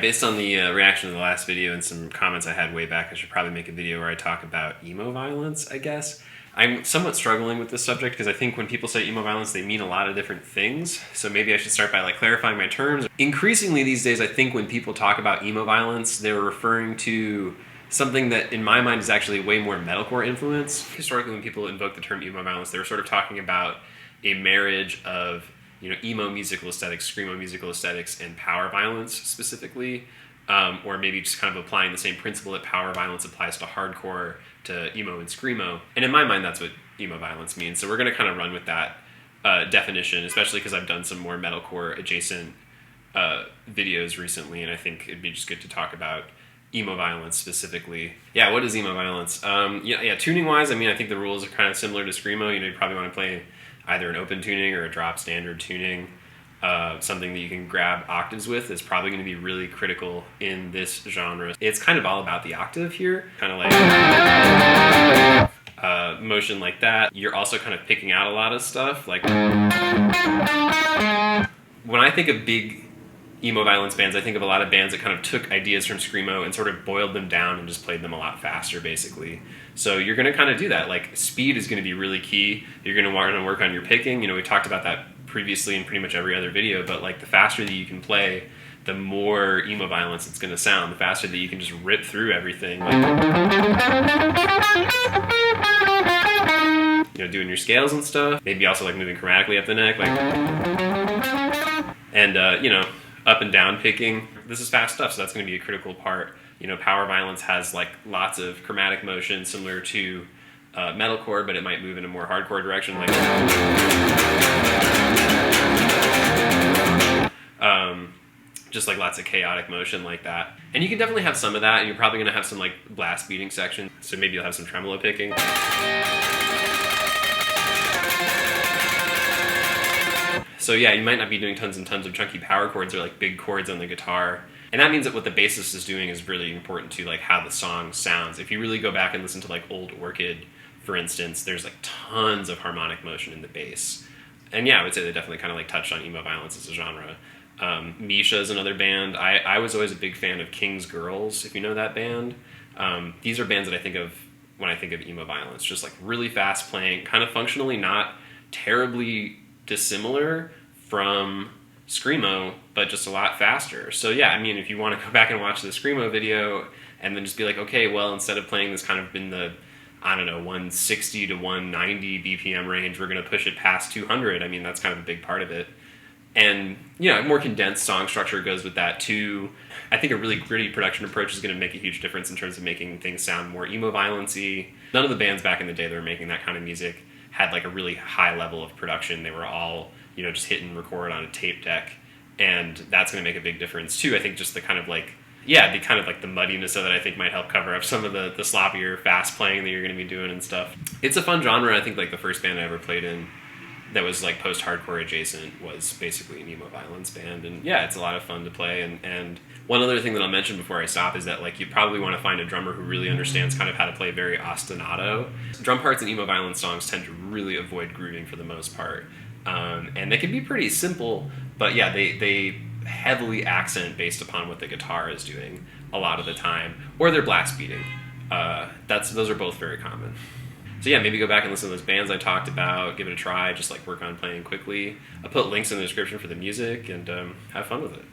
Based on the reaction to the last video and some comments I had way back, I should probably make a video where I talk about emo violence, I guess. I'm somewhat struggling with this subject because I think when people say emo violence, they mean a lot of different things. So maybe I should start by clarifying my terms. Increasingly these days, I think when people talk about emo violence, they're referring to something that in my mind is actually way more metalcore influence. Historically, when people invoke the term emo violence, they were sort of talking about a marriage of emo musical aesthetics, screamo musical aesthetics, and power violence specifically, or maybe just kind of applying the same principle that power violence applies to hardcore, to emo and screamo. And in my mind, that's what emo violence means. So we're going to kind of run with that definition, especially because I've done some more metalcore adjacent videos recently, and I think it'd be just good to talk about emo violence specifically. Yeah, what is emo violence? Tuning wise, I mean, I think the rules are kind of similar to screamo. You probably want to play either an open tuning or a drop standard tuning. Something that you can grab octaves with is probably going to be really critical in this genre. It's kind of all about the octave here, kind of like motion like that. You're also kind of picking out a lot of stuff. Like when I think of big emo violence bands, I think of a lot of bands that kind of took ideas from screamo and sort of boiled them down and just played them a lot faster, basically. So you're going to kind of do that. Like, speed is going to be really key. You're going to want to work on your picking. We talked about that previously in pretty much every other video, but the faster that you can play, the more emo violence it's going to sound. The faster that you can just rip through everything. Doing your scales and stuff. Maybe also moving chromatically up the neck. And, up and down picking. This is fast stuff, so that's going to be a critical part. Power violence has lots of chromatic motion similar to metalcore, but it might move in a more hardcore direction. Just lots of chaotic motion like that. And you can definitely have some of that, and you're probably going to have some blast beating section, so maybe you'll have some tremolo picking. So yeah, you might not be doing tons and tons of chunky power chords or big chords on the guitar. And that means that what the bassist is doing is really important to how the song sounds. If you really go back and listen to old Orchid, for instance, there's tons of harmonic motion in the bass. And yeah, I would say they definitely kind of touched on emo violence as a genre. Misha is another band. I was always a big fan of King's Girls, if you know that band. These are bands that I think of when I think of emo violence. Just really fast playing, kind of functionally not terribly dissimilar from screamo, but just a lot faster. So yeah, I mean, if you want to go back and watch the screamo video and then just be okay, well, instead of playing this kind of in the, 160 to 190 BPM range, we're going to push it past 200. I mean, that's kind of a big part of it. And, a more condensed song structure goes with that too. I think a really gritty production approach is going to make a huge difference in terms of making things sound more emo violence-y. None of the bands back in the day that were making that kind of music had a really high level of production. They were all, just hit and record on a tape deck. And that's going to make a big difference too. I think just the kind of the muddiness of it, I think might help cover up some of the sloppier fast playing that you're going to be doing and stuff. It's a fun genre. I think the first band I ever played in that was post-hardcore adjacent was basically an emo violence band. And yeah, it's a lot of fun to play. And one other thing that I'll mention before I stop is that you probably want to find a drummer who really understands kind of how to play very ostinato. Drum parts in emo violence songs tend to really avoid grooving for the most part. And they can be pretty simple, but yeah, they heavily accent based upon what the guitar is doing a lot of the time, or they're blast beating. Those are both very common. So yeah, maybe go back and listen to those bands I talked about, give it a try, just work on playing quickly. I'll put links in the description for the music, and have fun with it.